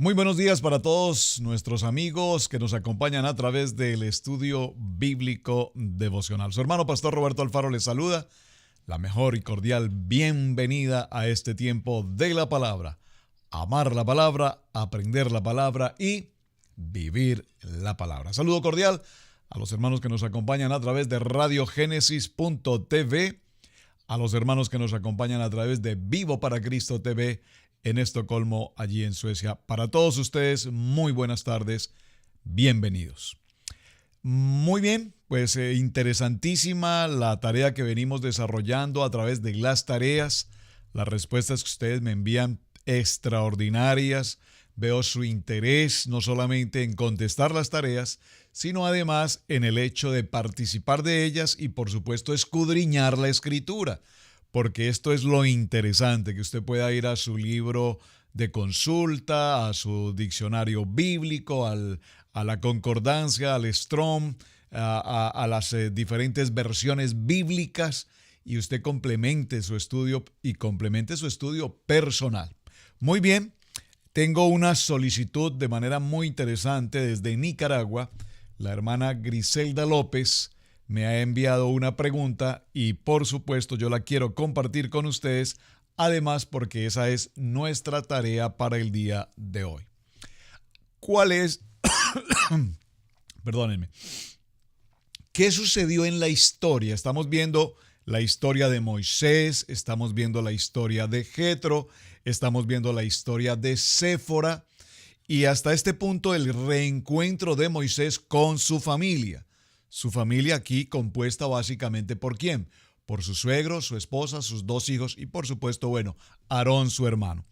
Muy buenos días para todos nuestros amigos que nos acompañan a través del estudio bíblico devocional. Su hermano Pastor Roberto Alfaro les saluda. La mejor y cordial bienvenida a este tiempo de la palabra. Amar la palabra, aprender la palabra y vivir la palabra. Saludo cordial a los hermanos que nos acompañan a través de radiogenesis.tv, a los hermanos que nos acompañan a través de Vivo para Cristo TV en Estocolmo, allí en Suecia. Para todos ustedes, muy buenas tardes, bienvenidos. Muy bien, pues interesantísima la tarea que venimos desarrollando a través de las tareas. Las respuestas que ustedes me envían extraordinarias. Veo su interés no solamente en contestar las tareas, sino además en el hecho de participar de ellas y por supuesto escudriñar la escritura. Porque esto es lo interesante, que usted pueda ir a su libro de consulta, a su diccionario bíblico, a la concordancia, al Strong, a las diferentes versiones bíblicas y usted complemente su estudio y complemente su estudio personal. Muy bien, tengo una solicitud de manera muy interesante desde Nicaragua. La hermana Griselda López me ha enviado una pregunta y por supuesto yo la quiero compartir con ustedes, además porque esa es nuestra tarea para el día de hoy. ¿Cuál es? Perdónenme. ¿Qué sucedió en la historia? Estamos viendo la historia de Moisés, estamos viendo la historia de Jetro, estamos viendo la historia de Séfora y hasta este punto el reencuentro de Moisés con su familia. Su familia aquí compuesta básicamente ¿por quién? Por su suegro, su esposa, sus dos hijos y por supuesto, Aarón, su hermano.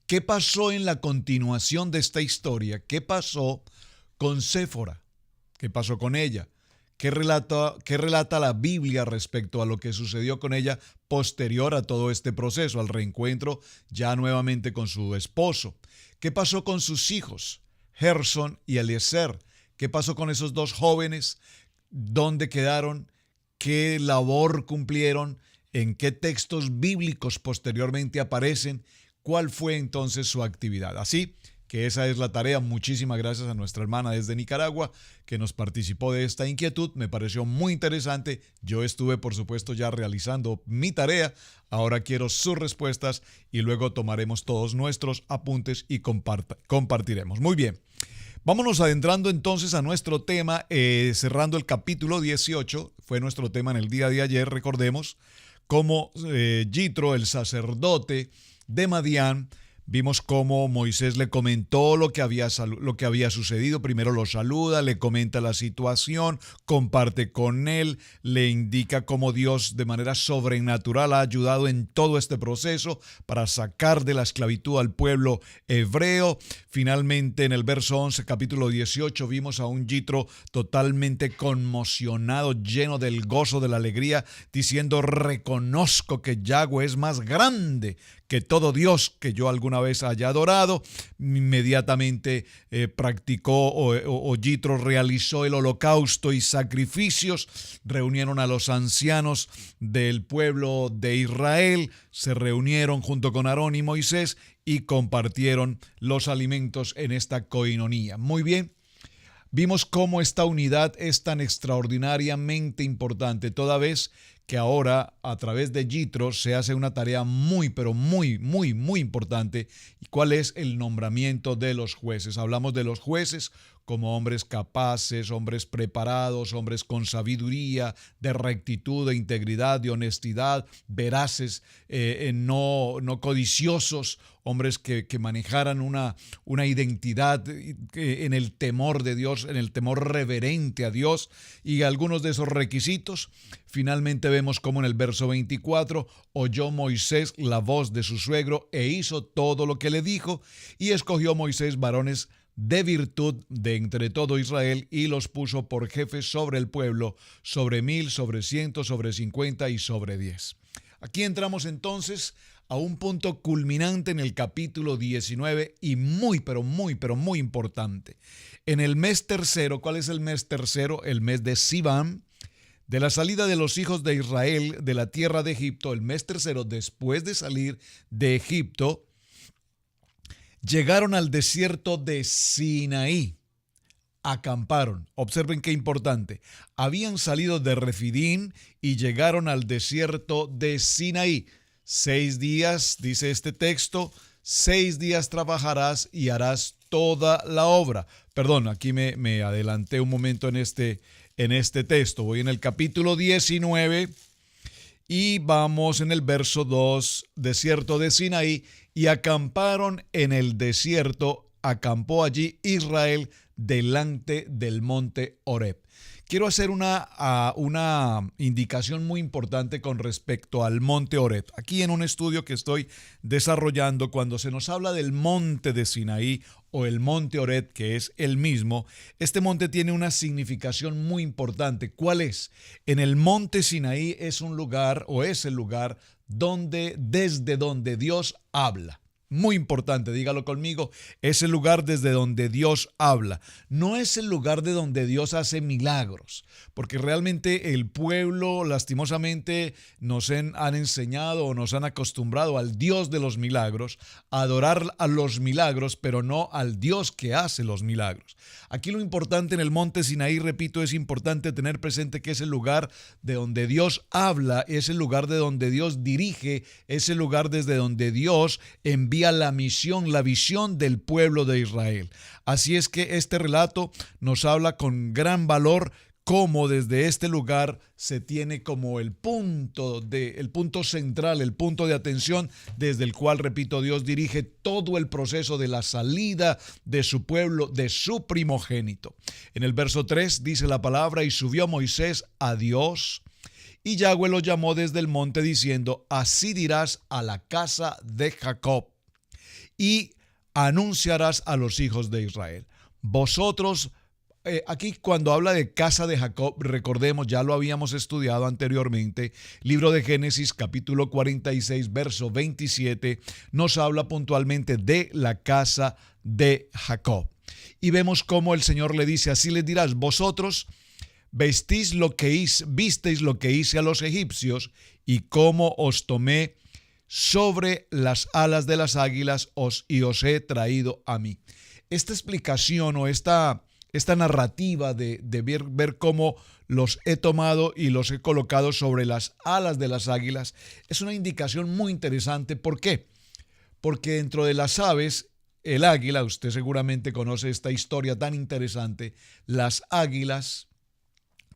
¿Qué pasó en la continuación de esta historia? ¿Qué pasó con Séfora? ¿Qué pasó con ella? ¿Qué relata la Biblia respecto a lo que sucedió con ella posterior a todo este proceso, al reencuentro ya nuevamente con su esposo? ¿Qué pasó con sus hijos, Gerson y Eliezer? ¿Qué pasó con esos dos jóvenes? ¿Dónde quedaron? ¿Qué labor cumplieron? ¿En qué textos bíblicos posteriormente aparecen? ¿Cuál fue entonces su actividad? Así que esa es la tarea. Muchísimas gracias a nuestra hermana desde Nicaragua que nos participó de esta inquietud. Me pareció muy interesante. Yo estuve, por supuesto, ya realizando mi tarea. Ahora quiero sus respuestas y luego tomaremos todos nuestros apuntes y compartiremos. Muy bien. Vámonos adentrando entonces a nuestro tema, cerrando el capítulo 18, fue nuestro tema en el día de ayer, recordemos, cómo Yitro, el sacerdote de Madián, vimos cómo Moisés le comentó lo que había sucedido. Primero lo saluda, le comenta la situación, comparte con él, le indica cómo Dios de manera sobrenatural ha ayudado en todo este proceso para sacar de la esclavitud al pueblo hebreo. Finalmente, en el verso 11, capítulo 18, vimos a un Yitro totalmente conmocionado, lleno del gozo, de la alegría, diciendo: reconozco que Yahweh es más grande que todo Dios que yo alguna vez haya adorado. Inmediatamente practicó o Yitro realizó el holocausto y sacrificios. Reunieron a los ancianos del pueblo de Israel, se reunieron junto con Aarón y Moisés y compartieron los alimentos en esta coinonía. Muy bien. Vimos cómo esta unidad es tan extraordinariamente importante, toda vez que ahora a través de Yitro se hace una tarea muy, pero muy, muy, muy importante. ¿Y cuál es el nombramiento de los jueces? Hablamos de los jueces como hombres capaces, hombres preparados, hombres con sabiduría, de rectitud, de integridad, de honestidad, veraces, no codiciosos, hombres que manejaran una identidad en el temor de Dios, en el temor reverente a Dios. Y algunos de esos requisitos, finalmente vemos como en el verso 24, oyó Moisés la voz de su suegro e hizo todo lo que le dijo, y escogió Moisés varones de virtud de entre todo Israel y los puso por jefes sobre el pueblo, sobre 1000, sobre 100, sobre 50 y sobre 10. Aquí entramos entonces a un punto culminante en el capítulo 19 y muy, pero muy importante. En el mes tercero, ¿cuál es el mes tercero? El mes de Sivan, de la salida de los hijos de Israel de la tierra de Egipto, el mes tercero después de salir de Egipto, Llegaron al desierto de Sinaí. Acamparon. Observen qué importante. Habían salido de Refidín y llegaron al desierto de Sinaí. 6 días, dice este texto, 6 días trabajarás y harás toda la obra. Perdón, aquí me adelanté un momento en este texto. Voy en el capítulo 19 y vamos en el verso 2, desierto de Sinaí, y acamparon en el desierto, acampó allí Israel delante del monte Horeb. Quiero hacer una indicación muy importante con respecto al monte Horeb. Aquí en un estudio que estoy desarrollando, cuando se nos habla del monte de Sinaí o el monte Horeb, que es el mismo, este monte tiene una significación muy importante. ¿Cuál es? En el monte Sinaí es un lugar o es el lugar desde donde Dios habla. Muy importante, dígalo conmigo, es el lugar desde donde Dios habla. No es el lugar de donde Dios hace milagros, porque realmente el pueblo lastimosamente nos han enseñado o nos han acostumbrado al Dios de los milagros, a adorar a los milagros, pero no al Dios que hace los milagros. Aquí lo importante en el monte Sinaí, repito, es importante tener presente que es el lugar de donde Dios habla, es el lugar de donde Dios dirige, es el lugar desde donde Dios envía la misión, la visión del pueblo de Israel. Así es que este relato nos habla con gran valor cómo desde este lugar se tiene como el punto central, el punto de atención desde el cual, repito, Dios dirige todo el proceso de la salida de su pueblo, de su primogénito. En el verso 3 dice la palabra: y subió Moisés a Dios, y Yahweh lo llamó desde el monte diciendo: así dirás a la casa de Jacob y anunciarás a los hijos de Israel. Vosotros, aquí cuando habla de casa de Jacob, recordemos, ya lo habíamos estudiado anteriormente, libro de Génesis capítulo 46, verso 27, nos habla puntualmente de la casa de Jacob. Y vemos cómo el Señor le dice: así les dirás, vosotros visteis lo que hice a los egipcios, y cómo os tomé sobre las alas de las águilas y os he traído a mí. Esta explicación o esta narrativa de ver cómo los he tomado y los he colocado sobre las alas de las águilas es una indicación muy interesante. ¿Por qué? Porque dentro de las aves, el águila, usted seguramente conoce esta historia tan interesante, las águilas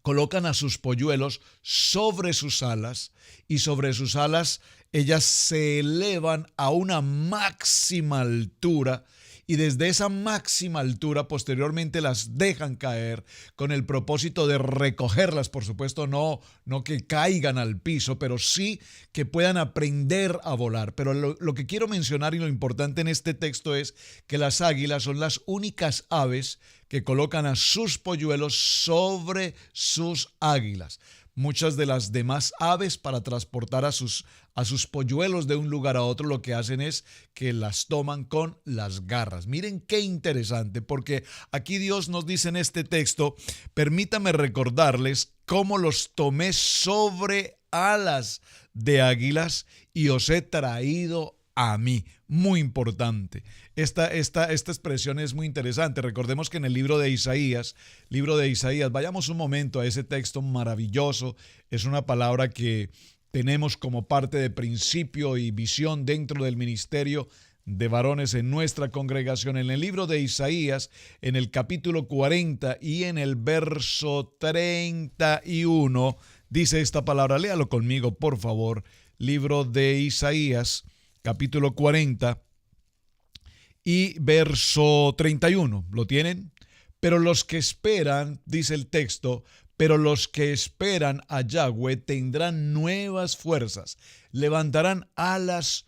colocan a sus polluelos sobre sus alas, y sobre sus alas ellas se elevan a una máxima altura, y desde esa máxima altura posteriormente las dejan caer con el propósito de recogerlas, por supuesto no que caigan al piso, pero sí que puedan aprender a volar. Pero lo que quiero mencionar y lo importante en este texto es que las águilas son las únicas aves que colocan a sus polluelos sobre sus águilas. Muchas de las demás aves, para transportar a sus polluelos de un lugar a otro, lo que hacen es que las toman con las garras. Miren qué interesante, porque aquí Dios nos dice en este texto: permítame recordarles cómo los tomé sobre alas de águilas y os he traído a mí. Muy importante. Esta expresión es muy interesante. Recordemos que en el libro de Isaías, vayamos un momento a ese texto maravilloso. Es una palabra que tenemos como parte de principio y visión dentro del ministerio de varones en nuestra congregación. En el libro de Isaías, en el capítulo 40 y en el verso 31, dice esta palabra. Léalo conmigo, por favor. Libro de Isaías, capítulo 40 y verso 31. ¿Lo tienen? Pero los que esperan, dice el texto, pero los que esperan a Yahweh tendrán nuevas fuerzas, levantarán alas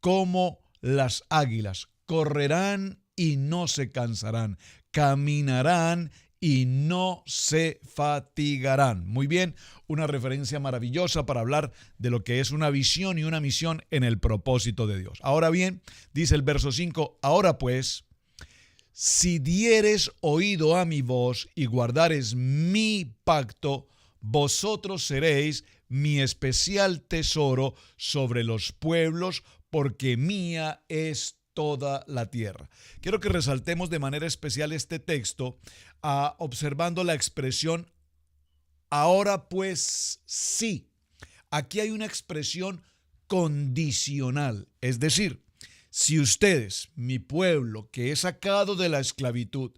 como las águilas, correrán y no se cansarán, caminarán y no se fatigarán. Muy bien, una referencia maravillosa para hablar de lo que es una visión y una misión en el propósito de Dios. Ahora bien, dice el verso 5, ahora pues, si dieres oído a mi voz y guardares mi pacto, vosotros seréis mi especial tesoro sobre los pueblos, porque mía es toda la tierra. Quiero que resaltemos de manera especial este texto, observando la expresión ahora pues sí. Aquí hay una expresión condicional, es decir, si ustedes, mi pueblo que he sacado de la esclavitud,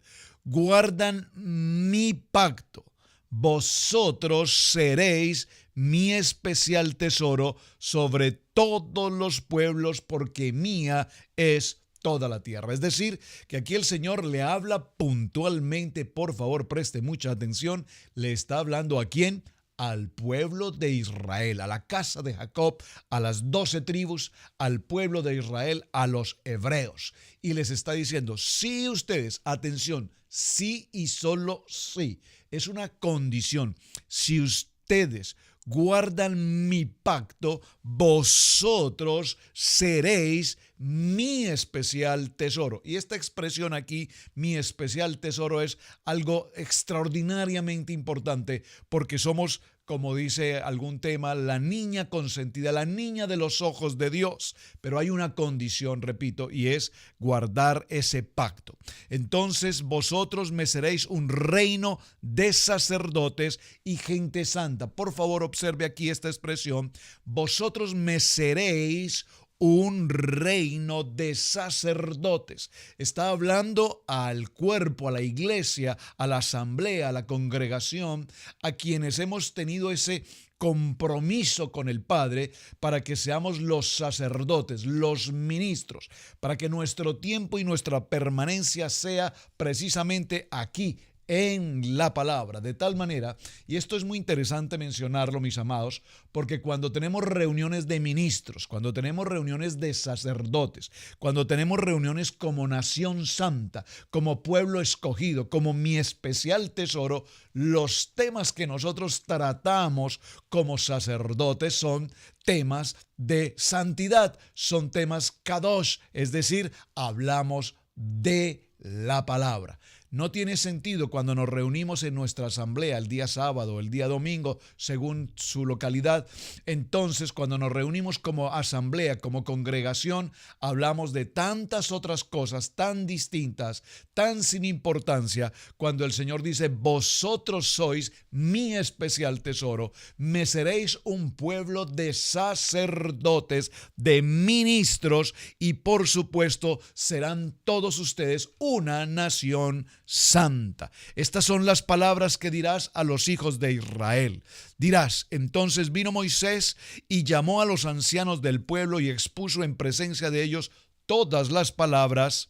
guardan mi pacto, vosotros seréis mi especial tesoro sobre todos los pueblos, porque mía es toda la tierra. Es decir, que aquí el Señor le habla puntualmente, por favor, preste mucha atención, le está hablando ¿a quién? Al pueblo de Israel, a la casa de Jacob, a las 12 tribus, al pueblo de Israel, a los hebreos. Y les está diciendo, si ustedes, atención, sí y solo sí, es una condición. Si ustedes guardan mi pacto, vosotros seréis mi especial tesoro. Y esta expresión aquí, mi especial tesoro, es algo extraordinariamente importante porque somos, como dice algún tema, la niña consentida, la niña de los ojos de Dios. Pero hay una condición, repito, y es guardar ese pacto. Entonces vosotros me seréis un reino de sacerdotes y gente santa. Por favor, observe aquí esta expresión. Vosotros me seréis un reino de sacerdotes. Está hablando al cuerpo, a la iglesia, a la asamblea, a la congregación, a quienes hemos tenido ese compromiso con el Padre para que seamos los sacerdotes, los ministros, para que nuestro tiempo y nuestra permanencia sea precisamente aquí, en la palabra, de tal manera, y esto es muy interesante mencionarlo, mis amados, porque cuando tenemos reuniones de ministros, cuando tenemos reuniones de sacerdotes, cuando tenemos reuniones como nación santa, como pueblo escogido, como mi especial tesoro, los temas que nosotros tratamos como sacerdotes son temas de santidad, son temas kadosh, es decir, hablamos de la palabra. No tiene sentido cuando nos reunimos en nuestra asamblea el día sábado, el día domingo, según su localidad. Entonces, cuando nos reunimos como asamblea, como congregación, hablamos de tantas otras cosas tan distintas, tan sin importancia, cuando el Señor dice, vosotros sois mi especial tesoro, me seréis un pueblo de sacerdotes, de ministros, y por supuesto serán todos ustedes una nación santa. Estas son las palabras que dirás a los hijos de Israel. Dirás, entonces vino Moisés y llamó a los ancianos del pueblo y expuso en presencia de ellos todas las palabras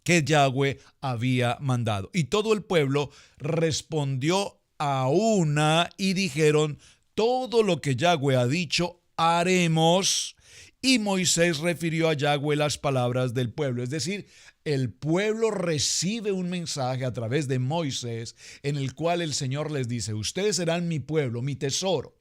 que Yahweh había mandado. Y todo el pueblo respondió a una y dijeron, todo lo que Yahweh ha dicho, haremos. Y Moisés refirió a Yahweh las palabras del pueblo. Es decir, el pueblo recibe un mensaje a través de Moisés en el cual el Señor les dice, ustedes serán mi pueblo, mi tesoro.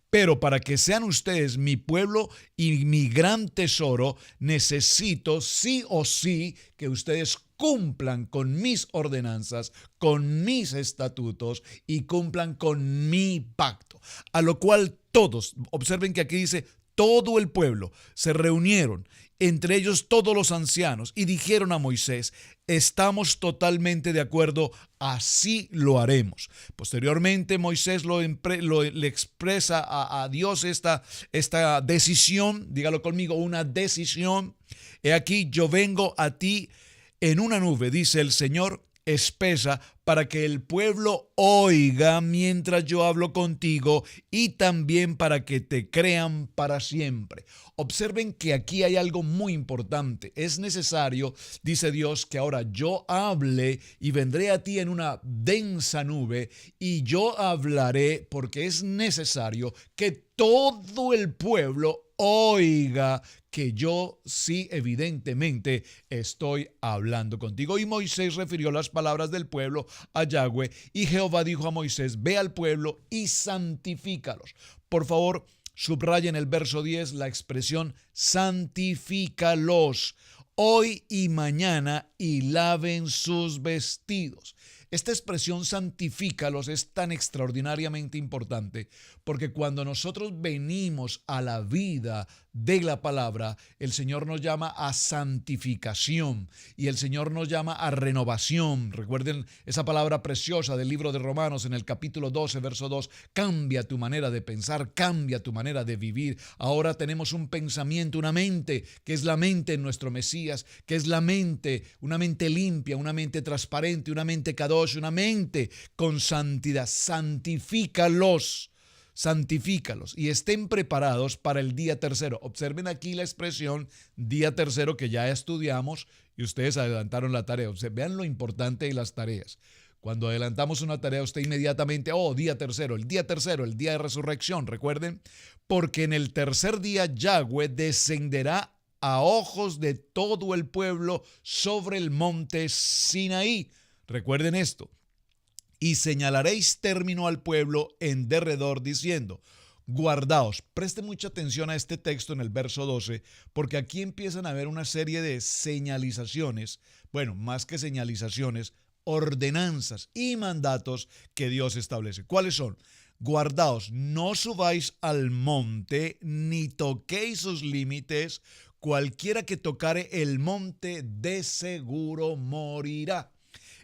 Pero para que sean ustedes mi pueblo y mi gran tesoro, necesito sí o sí que ustedes cumplan con mis ordenanzas, con mis estatutos y cumplan con mi pacto. A lo cual todos, observen que aquí dice, todo el pueblo se reunieron, entre ellos todos los ancianos, y dijeron a Moisés, estamos totalmente de acuerdo, así lo haremos. Posteriormente Moisés le expresa a Dios esta decisión, dígalo conmigo, una decisión. He aquí, yo vengo a ti en una nube, dice el Señor, espesa, para que el pueblo oiga mientras yo hablo contigo y también para que te crean para siempre. Observen que aquí hay algo muy importante. Es necesario, dice Dios, que ahora yo hable y vendré a ti en una densa nube y yo hablaré porque es necesario que todo el pueblo oiga que yo sí evidentemente estoy hablando contigo. Y Moisés refirió las palabras del pueblo a Yahweh y Jehová dijo a Moisés, ve al pueblo y santifícalos. Por favor, subrayen el verso 10 la expresión santifícalos hoy y mañana y laven sus vestidos. Esta expresión santifícalos es tan extraordinariamente importante porque cuando nosotros venimos a la vida de la palabra, el Señor nos llama a santificación y el Señor nos llama a renovación. Recuerden esa palabra preciosa del libro de Romanos en el capítulo 12, verso 2. Cambia tu manera de pensar, cambia tu manera de vivir. Ahora tenemos un pensamiento, una mente, que es la mente en nuestro Mesías, que es la mente, una mente limpia, una mente transparente, una mente kadosh, una mente con santidad. Santifícalos y estén preparados para el día tercero. Observen aquí la expresión día tercero que ya estudiamos y ustedes adelantaron la tarea. Vean lo importante de las tareas. Cuando adelantamos una tarea, usted inmediatamente, día tercero, el día de resurrección, recuerden, porque en el tercer día Yahweh descenderá a ojos de todo el pueblo sobre el monte Sinaí. Recuerden esto. Y señalaréis término al pueblo en derredor diciendo, guardaos. Preste mucha atención a este texto en el verso 12, porque aquí empiezan a haber una serie de señalizaciones, bueno, más que señalizaciones, ordenanzas y mandatos que Dios establece. ¿Cuáles son? Guardaos, no subáis al monte, ni toquéis sus límites, cualquiera que tocare el monte de seguro morirá.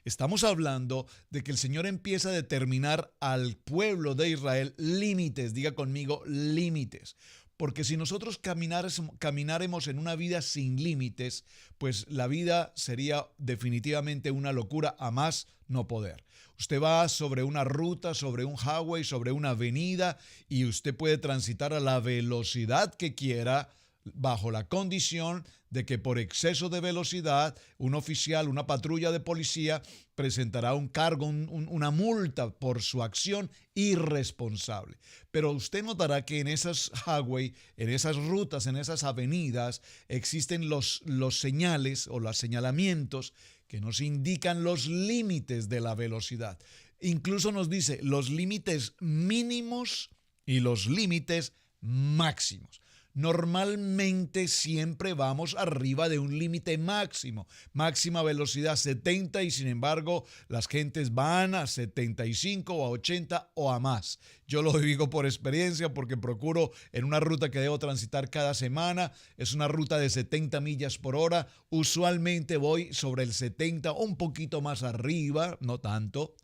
Estamos hablando de que el Señor empieza a determinar al pueblo de Israel límites, diga conmigo límites, porque si nosotros camináramos en una vida sin límites, pues la vida sería definitivamente una locura a más no poder. Usted va sobre una ruta, sobre un highway, sobre una avenida y usted puede transitar a la velocidad que quiera, bajo la condición de que por exceso de velocidad un oficial, una patrulla de policía presentará un cargo, una multa por su acción irresponsable. Pero usted notará que en esas highway, en esas rutas, en esas avenidas existen los señales o los señalamientos que nos indican los límites de la velocidad. Incluso nos dice los límites mínimos y los límites máximos. Normalmente siempre vamos arriba de un límite máximo, máxima velocidad 70 y sin embargo las gentes van a 75 o a 80 o a más. Yo lo digo por experiencia porque procuro en una ruta que debo transitar cada semana, es una ruta de 70 millas por hora, usualmente voy sobre el 70 o un poquito más arriba, no tanto.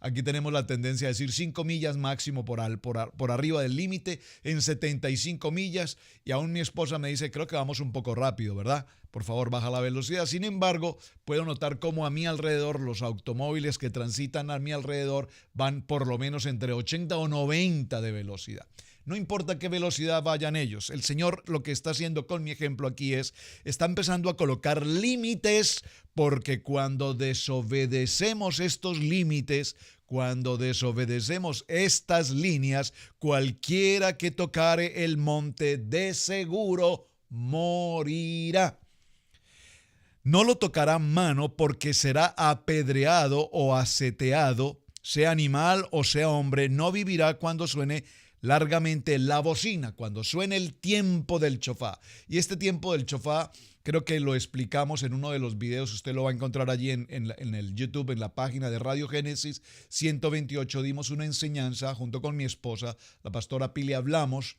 Aquí tenemos la tendencia a decir 5 millas máximo por arriba del límite en 75 millas. Y aún mi esposa me dice, creo que vamos un poco rápido, ¿verdad? Por favor, baja la velocidad. Sin embargo, puedo notar cómo a mi alrededor, los automóviles que transitan a mi alrededor van por lo menos entre 80 o 90 de velocidad. No importa qué velocidad vayan ellos. El Señor lo que está haciendo con mi ejemplo aquí está empezando a colocar límites, porque cuando desobedecemos estos límites, cuando desobedecemos estas líneas, cualquiera que tocare el monte de seguro morirá. No lo tocará mano porque será apedreado o aseteado, sea animal o sea hombre, no vivirá cuando suene largamente la bocina, cuando suene el tiempo del chofá. Y este tiempo del chofá creo que lo explicamos en uno de los videos, usted lo va a encontrar allí en el YouTube, en la página de Radio Génesis 128. Dimos una enseñanza junto con mi esposa, la pastora Pili, hablamos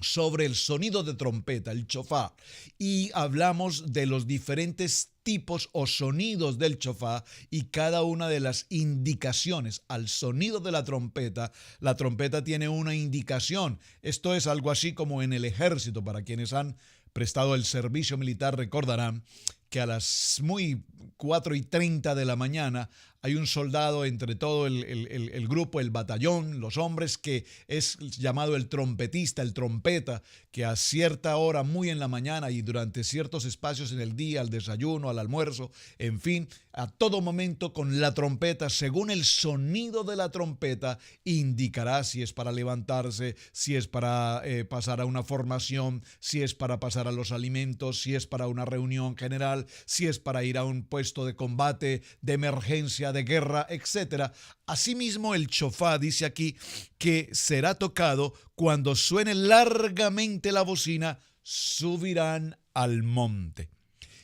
sobre el sonido de trompeta, el chofá, y hablamos de los diferentes tipos o sonidos del chofá y cada una de las indicaciones al sonido de la trompeta tiene una indicación. Esto es algo así como en el ejército. Para quienes han prestado el servicio militar recordarán que a las 4:30 de la mañana hay un soldado entre todo el grupo, el batallón, los hombres, que es llamado el trompetista, el trompeta, que a cierta hora, muy en la mañana y durante ciertos espacios en el día, al desayuno, al almuerzo, en fin, a todo momento con la trompeta, según el sonido de la trompeta, indicará si es para levantarse, si es para pasar a una formación, si es para pasar a los alimentos, si es para una reunión general, si es para ir a un puesto de combate, de emergencia, de guerra, etc. Asimismo, el chofá dice aquí que será tocado cuando suene largamente la bocina, subirán al monte.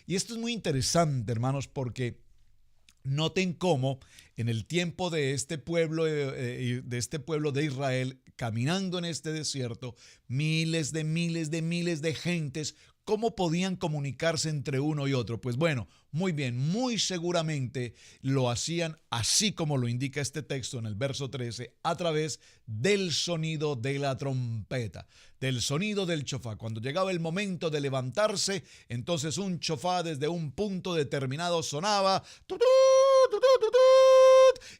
Y esto es muy interesante, hermanos, porque Noten cómo en el tiempo de este pueblo de Israel, caminando en este desierto, miles de gentes, ¿cómo podían comunicarse entre uno y otro? Pues bueno, muy bien, muy seguramente lo hacían así como lo indica este texto en el verso 13, a través del sonido de la trompeta, del sonido del chofá. Cuando llegaba el momento de levantarse, entonces un chofá desde un punto determinado sonaba,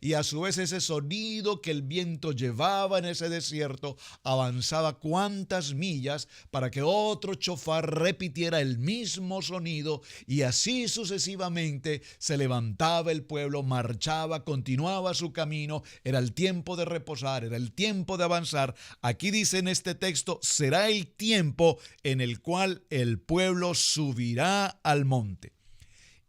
y a su vez ese sonido que el viento llevaba en ese desierto avanzaba cuantas millas para que otro chofar repitiera el mismo sonido, y así sucesivamente se levantaba el pueblo, marchaba, continuaba su camino. Era el tiempo de reposar, era el tiempo de avanzar. Aquí dice en este texto: será el tiempo en el cual el pueblo subirá al monte.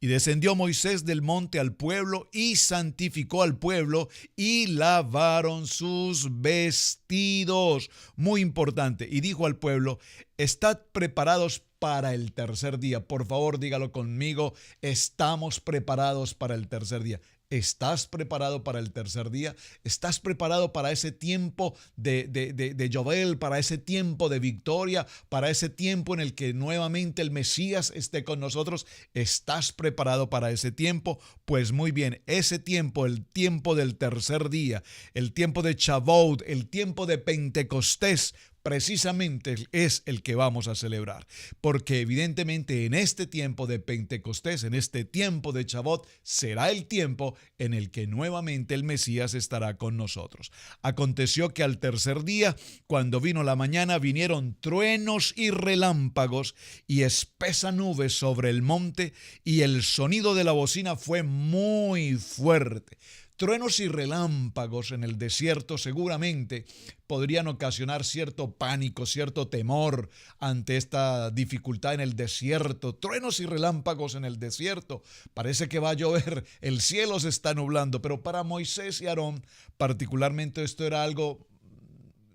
Y descendió Moisés del monte al pueblo y santificó al pueblo y lavaron sus vestidos. Muy importante. Y dijo al pueblo: estad preparados para el tercer día. Por favor, dígalo conmigo: estamos preparados para el tercer día. ¿Estás preparado para el tercer día? ¿Estás preparado para ese tiempo de Yobel, para ese tiempo de victoria, para ese tiempo en el que nuevamente el Mesías esté con nosotros? ¿Estás preparado para ese tiempo? Pues muy bien, ese tiempo, el tiempo del tercer día, el tiempo de Shavuot, el tiempo de Pentecostés, precisamente es el que vamos a celebrar, porque evidentemente en este tiempo de Pentecostés, en este tiempo de Shavuot, será el tiempo en el que nuevamente el Mesías estará con nosotros. Aconteció que al tercer día, cuando vino la mañana, vinieron truenos y relámpagos y espesa nube sobre el monte, y el sonido de la bocina fue muy fuerte. Truenos y relámpagos en el desierto seguramente podrían ocasionar cierto pánico, cierto temor ante esta dificultad en el desierto. Truenos y relámpagos en el desierto. Parece que va a llover, el cielo se está nublando, pero para Moisés y Aarón particularmente esto era algo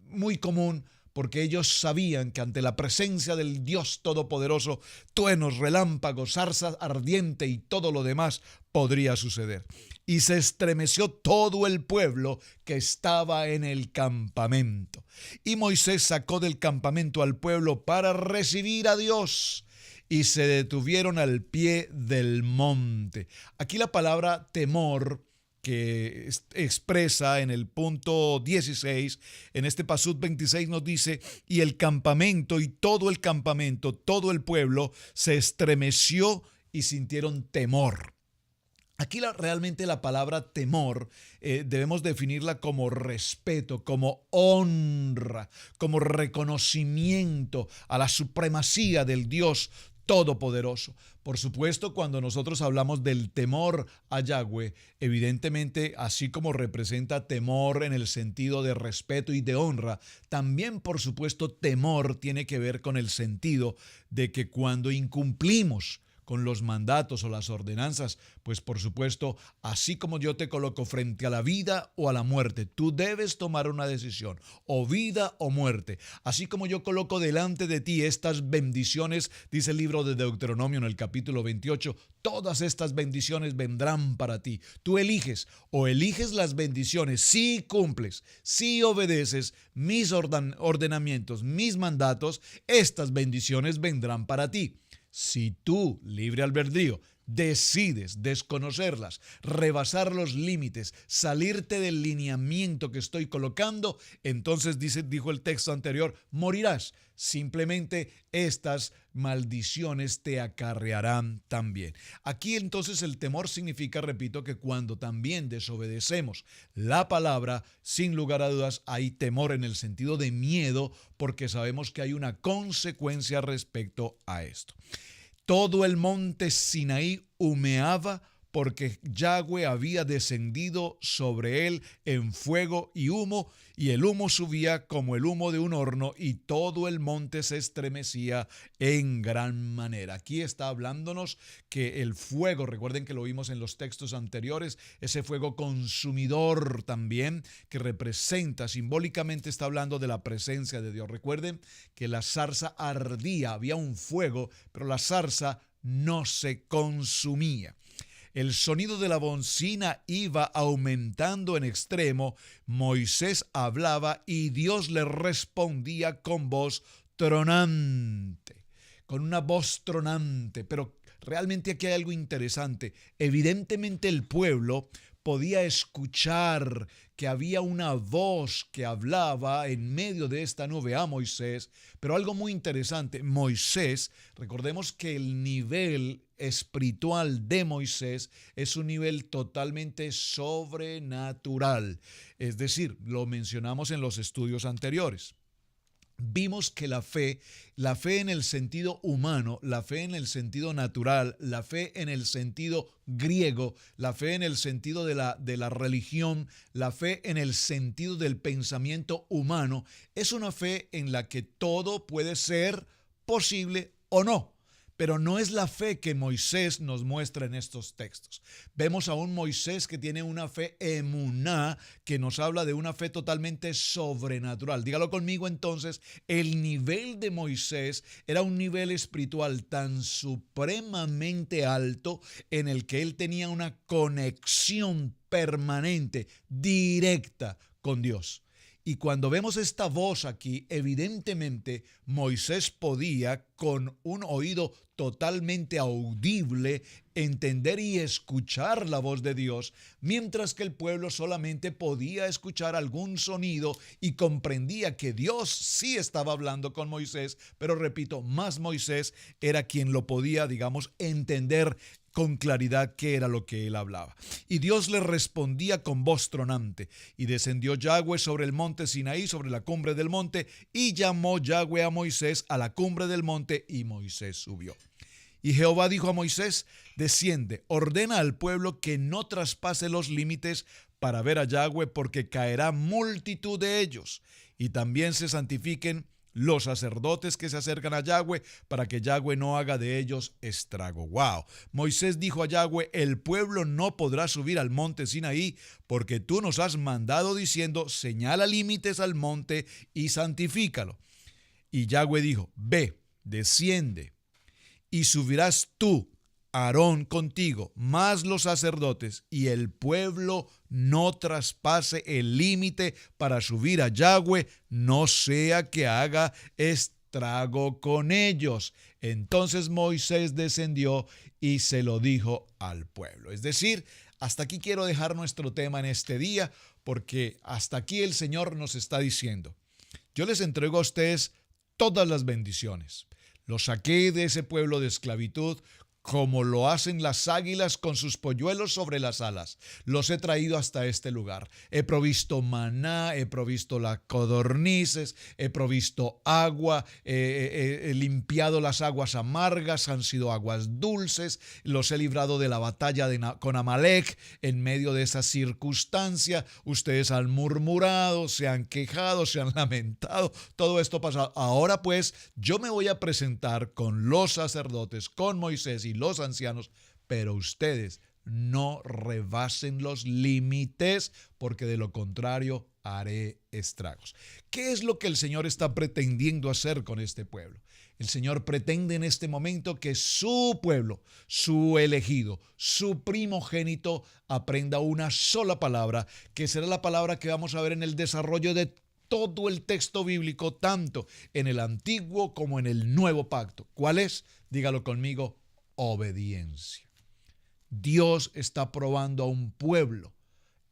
muy común, porque ellos sabían que ante la presencia del Dios Todopoderoso, truenos, relámpagos, zarza ardiente y todo lo demás podría suceder. Y se estremeció todo el pueblo que estaba en el campamento. Y Moisés sacó del campamento al pueblo para recibir a Dios, y se detuvieron al pie del monte. Aquí la palabra temor, que expresa en el punto 16, en este pasuk 26 nos dice: y el campamento y todo el campamento, todo el pueblo se estremeció y sintieron temor. Aquí realmente la palabra temor debemos definirla como respeto, como honra, como reconocimiento a la supremacía del Dios Todopoderoso. Por supuesto, cuando nosotros hablamos del temor a Yahweh, evidentemente, así como representa temor en el sentido de respeto y de honra, también, por supuesto, temor tiene que ver con el sentido de que cuando incumplimos con los mandatos o las ordenanzas, pues por supuesto, así como yo te coloco frente a la vida o a la muerte, tú debes tomar una decisión, o vida o muerte. Así como yo coloco delante de ti estas bendiciones, dice el libro de Deuteronomio en el capítulo 28, todas estas bendiciones vendrán para ti. Tú eliges, o eliges las bendiciones si cumples, si obedeces mis ordenamientos, mis mandatos, estas bendiciones vendrán para ti. Si tú, libre albedrío, decides desconocerlas, rebasar los límites, salirte del lineamiento que estoy colocando, entonces dijo el texto anterior, morirás. Simplemente estas maldiciones te acarrearán también. Aquí entonces el temor significa, repito, que cuando también desobedecemos la palabra, sin lugar a dudas hay temor en el sentido de miedo, porque sabemos que hay una consecuencia respecto a esto. Todo el monte Sinaí humeaba porque Yahweh había descendido sobre él en fuego y humo, y el humo subía como el humo de un horno, y todo el monte se estremecía en gran manera. Aquí está hablándonos que el fuego, recuerden que lo vimos en los textos anteriores, ese fuego consumidor también, que representa, simbólicamente está hablando de la presencia de Dios. Recuerden que la zarza ardía, había un fuego, pero la zarza no se consumía. el sonido de la bocina iba aumentando en extremo, Moisés hablaba y Dios le respondía con voz tronante, con una voz tronante. Pero realmente aquí hay algo interesante. Evidentemente el pueblo podía escuchar que había una voz que hablaba en medio de esta nube a Moisés, pero algo muy interesante, Moisés, recordemos que el nivel espiritual de Moisés es un nivel totalmente sobrenatural, es decir, lo mencionamos en los estudios anteriores. Vimos que la fe en el sentido humano, la fe en el sentido natural, la fe en el sentido griego, la fe en el sentido de la religión, la fe en el sentido del pensamiento humano, es una fe en la que todo puede ser posible o no. Pero no es la fe que Moisés nos muestra en estos textos. Vemos a un Moisés que tiene una fe emuná, que nos habla de una fe totalmente sobrenatural. Dígalo conmigo entonces, el nivel de Moisés era un nivel espiritual tan supremamente alto en el que él tenía una conexión permanente, directa con Dios. Y cuando vemos esta voz aquí, evidentemente Moisés podía, con un oído totalmente audible, entender y escuchar la voz de Dios, mientras que el pueblo solamente podía escuchar algún sonido y comprendía que Dios sí estaba hablando con Moisés, pero repito, más Moisés era quien lo podía, digamos, entender con claridad qué era lo que él hablaba. Y Dios le respondía con voz tronante. Y descendió Yahweh sobre el monte Sinaí, sobre la cumbre del monte, y llamó Yahweh a Moisés a la cumbre del monte, y Moisés subió. Y Jehová dijo a Moisés: desciende, ordena al pueblo que no traspase los límites para ver a Yahweh, porque caerá multitud de ellos. Y también se santifiquen los sacerdotes que se acercan a Yahweh, para que Yahweh no haga de ellos estrago. Wow. Moisés dijo a Yahweh: el pueblo no podrá subir al monte Sinaí, porque tú nos has mandado diciendo: señala límites al monte y santifícalo. Y Yahweh dijo: ve, desciende, y subirás tú, Aarón contigo, más los sacerdotes, y el pueblo no traspase el límite para subir a Yahweh, no sea que haga estrago con ellos. Entonces Moisés descendió y se lo dijo al pueblo. Es decir, hasta aquí quiero dejar nuestro tema en este día, porque hasta aquí el Señor nos está diciendo: yo les entrego a ustedes todas las bendiciones. Los saqué de ese pueblo de esclavitud, como lo hacen las águilas con sus polluelos sobre las alas. Los he traído hasta este lugar. He provisto maná, he provisto las codornices, he provisto agua, he limpiado las aguas amargas, han sido aguas dulces. Los he librado de la batalla con Amalek. En medio de esa circunstancia, ustedes han murmurado, se han quejado, se han lamentado. Todo esto pasa. Ahora pues, yo me voy a presentar con los sacerdotes, con Moisés y los ancianos, pero ustedes no rebasen los límites, porque de lo contrario haré estragos. ¿Qué es lo que el Señor está pretendiendo hacer con este pueblo? El Señor pretende en este momento que su pueblo, su elegido, su primogénito, aprenda una sola palabra, que será la palabra que vamos a ver en el desarrollo de todo el texto bíblico, tanto en el Antiguo como en el Nuevo Pacto. ¿Cuál es? Dígalo conmigo: obediencia. Dios está probando a un pueblo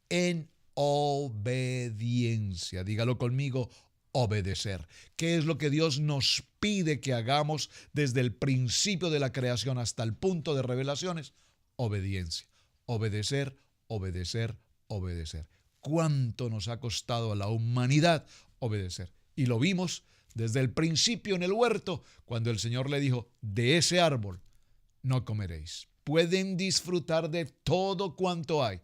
en obediencia. Dígalo conmigo: obedecer. ¿Qué es lo que Dios nos pide que hagamos desde el principio de la creación hasta el punto de revelaciones? Obediencia. Obedecer, obedecer, obedecer. ¿Cuánto nos ha costado a la humanidad obedecer? Y lo vimos desde el principio en el huerto, cuando el Señor le dijo: de ese árbol no comeréis. Pueden disfrutar de todo cuanto hay.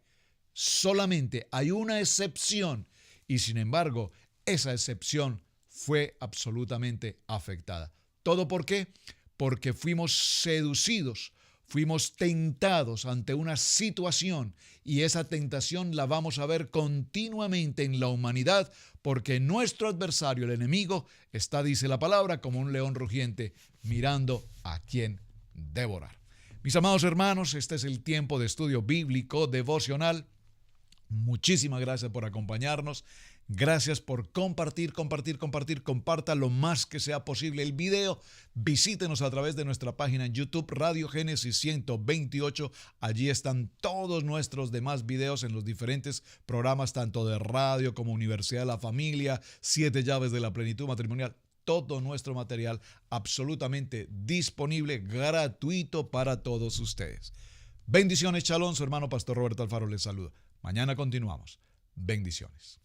Solamente hay una excepción, y sin embargo, esa excepción fue absolutamente afectada. ¿Todo por qué? Porque fuimos seducidos, fuimos tentados ante una situación, y esa tentación la vamos a ver continuamente en la humanidad, porque nuestro adversario, el enemigo, está, dice la palabra, como un león rugiente, mirando a quién devorar. Mis amados hermanos, este es el tiempo de estudio bíblico devocional. Muchísimas gracias por acompañarnos. Gracias por compartir. Comparta lo más que sea posible el video. Visítenos a través de nuestra página en YouTube, Radio Génesis 128. Allí están todos nuestros demás videos en los diferentes programas, tanto de radio como Universidad de la Familia, 7 llaves de la plenitud matrimonial. Todo nuestro material absolutamente disponible, gratuito para todos ustedes. Bendiciones, shalom. Su hermano Pastor Roberto Alfaro les saluda. Mañana continuamos. Bendiciones.